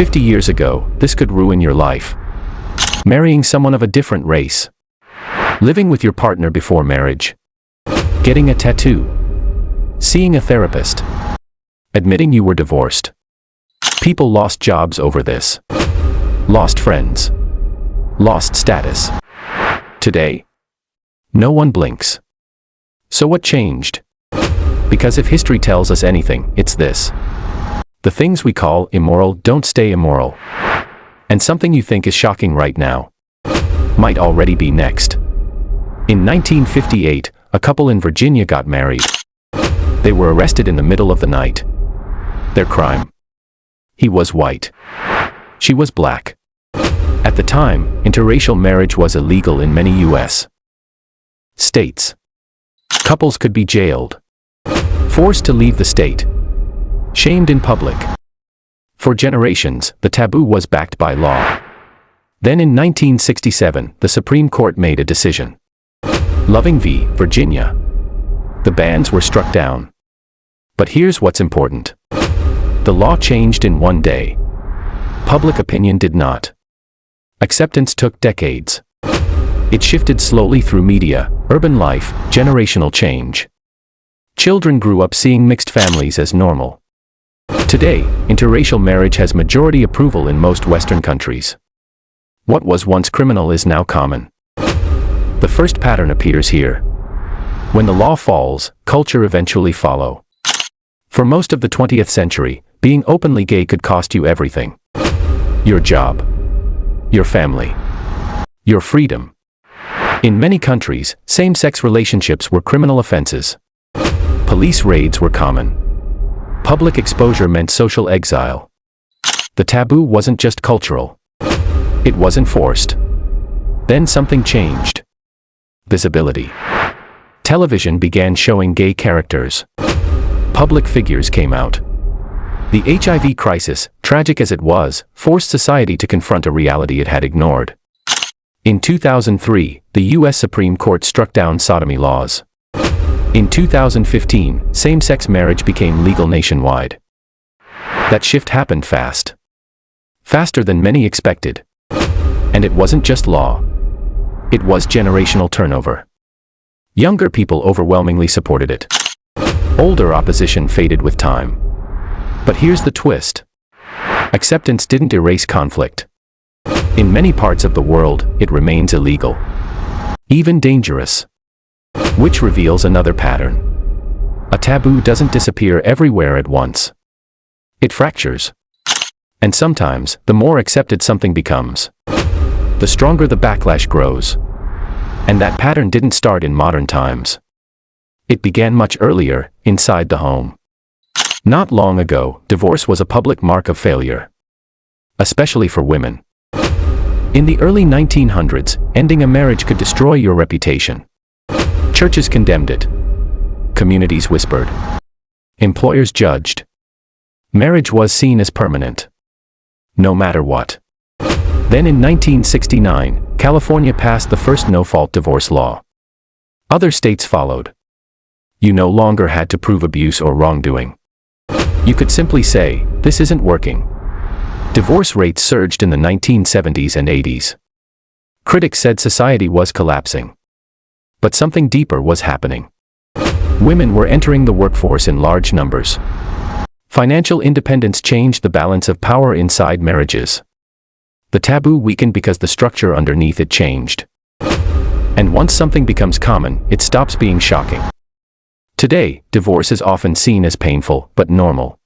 50 years ago, this could ruin your life. Marrying someone of a different race. Living with your partner before marriage. Getting a tattoo. Seeing a therapist. Admitting you were divorced. People lost jobs over this. Lost friends. Lost status. Today, no one blinks. So what changed? Because if history tells us anything, it's this. The things we call immoral don't stay immoral. And something you think is shocking right now might already be next. In 1958, a couple in Virginia got married. They were arrested in the middle of the night. Their crime? He was white. She was black. At the time, interracial marriage was illegal in many U.S. states. Couples could be jailed, forced to leave the state, shamed in public. For generations, the taboo was backed by law. Then in 1967, the Supreme Court made a decision. Loving v. Virginia. The bans were struck down. But here's what's important. The law changed in one day. Public opinion did not. Acceptance took decades. It shifted slowly through media, urban life, generational change. Children grew up seeing mixed families as normal. Today, interracial marriage has majority approval in most Western countries. What was once criminal is now common. The first pattern appears here. When the law falls, culture eventually follows. For most of the 20th century, being openly gay could cost you everything. Your job. Your family. Your freedom. In many countries, same-sex relationships were criminal offenses. Police raids were common. Public exposure meant social exile. The taboo wasn't just cultural. It was enforced. Then something changed. Visibility. Television began showing gay characters. Public figures came out. The HIV crisis, tragic as it was, forced society to confront a reality it had ignored. In 2003, the U.S. Supreme Court struck down sodomy laws. In 2015, same-sex marriage became legal nationwide. That shift happened fast. Faster than many expected. And it wasn't just law. It was generational turnover. Younger people overwhelmingly supported it. Older opposition faded with time. But here's the twist. Acceptance didn't erase conflict. In many parts of the world, it remains illegal. Even dangerous. Which reveals another pattern. A taboo doesn't disappear everywhere at once. It fractures. And sometimes, the more accepted something becomes, the stronger the backlash grows. And that pattern didn't start in modern times. It began much earlier, inside the home. Not long ago, divorce was a public mark of failure. Especially for women. In the early 1900s, ending a marriage could destroy your reputation. Churches condemned it. Communities whispered. Employers judged. Marriage was seen as permanent. No matter what. Then in 1969, California passed the first no-fault divorce law. Other states followed. You no longer had to prove abuse or wrongdoing. You could simply say, this isn't working. Divorce rates surged in the 1970s and 80s. Critics said society was collapsing. But something deeper was happening. Women were entering the workforce in large numbers. Financial independence changed the balance of power inside marriages. The taboo weakened because the structure underneath it changed. And once something becomes common, it stops being shocking. Today, divorce is often seen as painful, but normal.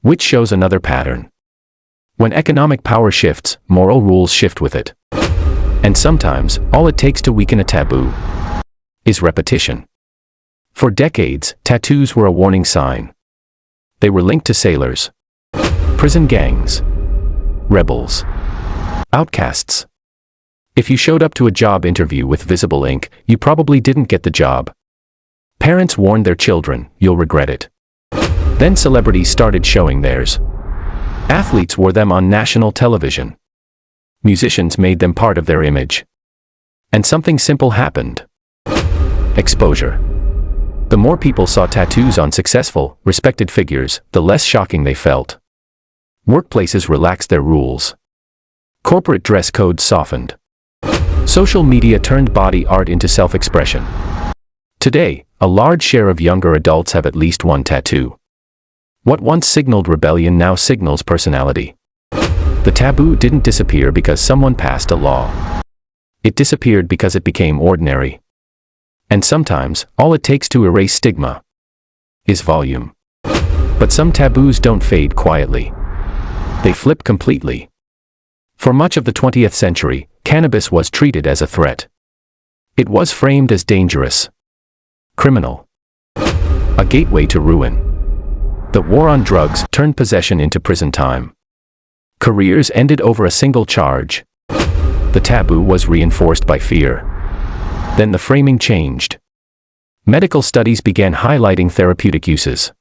Which shows another pattern. When economic power shifts, moral rules shift with it. And sometimes, all it takes to weaken a taboo is repetition. For decades, tattoos were a warning sign. They were linked to sailors, prison gangs, rebels, outcasts. If you showed up to a job interview with visible ink, you probably didn't get the job. Parents warned their children, you'll regret it. Then celebrities started showing theirs. Athletes wore them on national television. Musicians made them part of their image. And something simple happened. Exposure. The more people saw tattoos on successful, respected figures, the less shocking they felt. Workplaces relaxed their rules. Corporate dress codes softened. Social media turned body art into self-expression. Today, a large share of younger adults have at least one tattoo. What once signaled rebellion now signals personality. The taboo didn't disappear because someone passed a law. It disappeared because it became ordinary. And sometimes, all it takes to erase stigma is volume. But some taboos don't fade quietly. They flip completely. For much of the 20th century, cannabis was treated as a threat. It was framed as dangerous, criminal, a gateway to ruin. The war on drugs turned possession into prison time. Careers ended over a single charge. The taboo was reinforced by fear. Then the framing changed. Medical studies began highlighting therapeutic uses.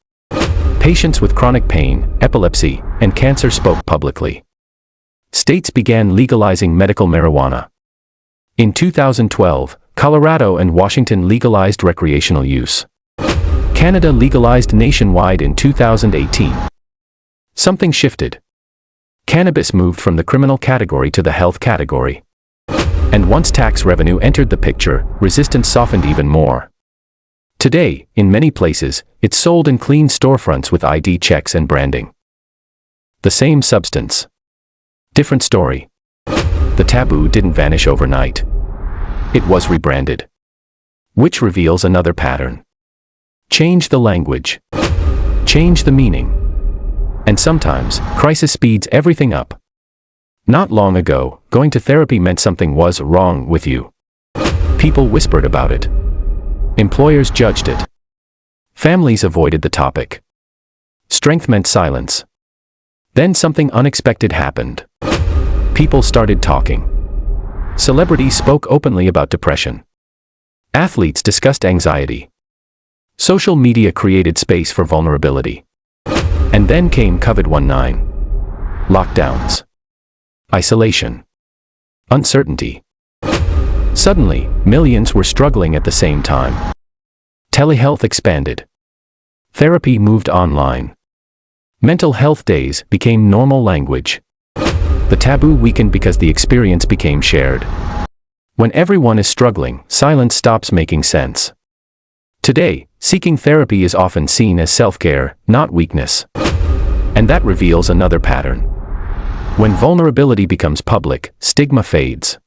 Patients with chronic pain, epilepsy, and cancer spoke publicly. States began legalizing medical marijuana. In 2012, Colorado and Washington legalized recreational use. Canada legalized nationwide in 2018. Something shifted. Cannabis moved from the criminal category to the health category. And once tax revenue entered the picture, resistance softened even more. Today, in many places, it's sold in clean storefronts with ID checks and branding. The same substance. Different story. The taboo didn't vanish overnight. It was rebranded. Which reveals another pattern. Change the language. Change the meaning. And sometimes, crisis speeds everything up. Not long ago, going to therapy meant something was wrong with you. People whispered about it. Employers judged it. Families avoided the topic. Strength meant silence. Then something unexpected happened. People started talking. Celebrities spoke openly about depression. Athletes discussed anxiety. Social media created space for vulnerability. And then came COVID-19. Lockdowns. Isolation. Uncertainty. Suddenly, millions were struggling at the same time. Telehealth expanded. Therapy moved online. Mental health days became normal language. The taboo weakened because the experience became shared. When everyone is struggling, silence stops making sense. Today, seeking therapy is often seen as self-care, not weakness. And that reveals another pattern. When vulnerability becomes public, stigma fades.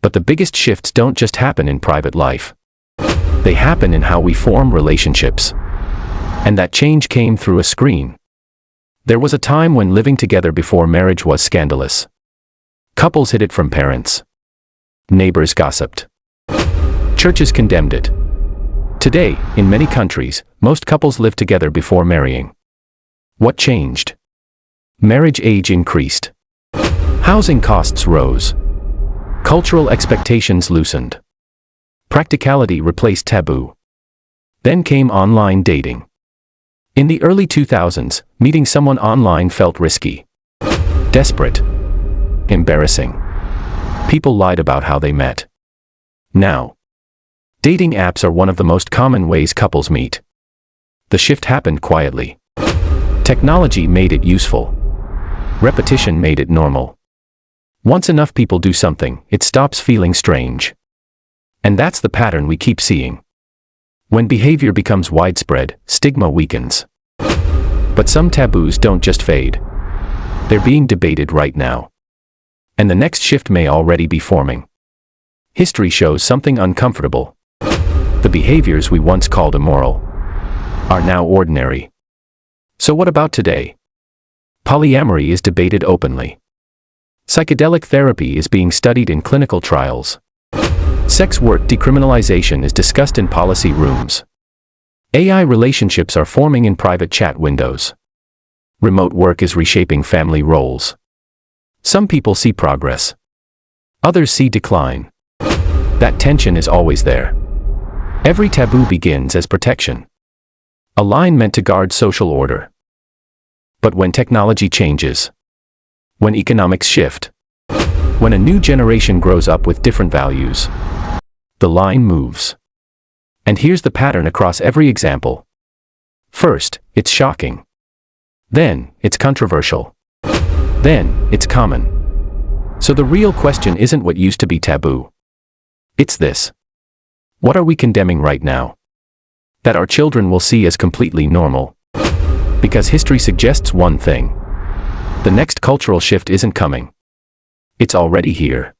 But the biggest shifts don't just happen in private life. They happen in how we form relationships. And that change came through a screen. There was a time when living together before marriage was scandalous. Couples hid it from parents. Neighbors gossiped. Churches condemned it. Today, in many countries, most couples live together before marrying. What changed? Marriage age increased. Housing costs rose. Cultural expectations loosened. Practicality replaced taboo. Then came online dating. In the early 2000s, meeting someone online felt risky. Desperate. Embarrassing. People lied about how they met. Now, dating apps are one of the most common ways couples meet. The shift happened quietly. Technology made it useful. Repetition made it normal. Once enough people do something, it stops feeling strange. And that's the pattern we keep seeing. When behavior becomes widespread, stigma weakens. But some taboos don't just fade. They're being debated right now. And the next shift may already be forming. History shows something uncomfortable. The behaviors we once called immoral are now ordinary. So what about today? Polyamory is debated openly. Psychedelic therapy is being studied in clinical trials. Sex work decriminalization is discussed in policy rooms. AI relationships are forming in private chat windows. Remote work is reshaping family roles. Some people see progress. Others see decline. That tension is always there. Every taboo begins as protection. A line meant to guard social order. But when technology changes, when economics shift, when a new generation grows up with different values, the line moves. And here's the pattern across every example. First, it's shocking. Then, it's controversial. Then, it's common. So the real question isn't what used to be taboo. It's this. What are we condemning right now? That our children will see as completely normal. Because history suggests one thing. The next cultural shift isn't coming. It's already here.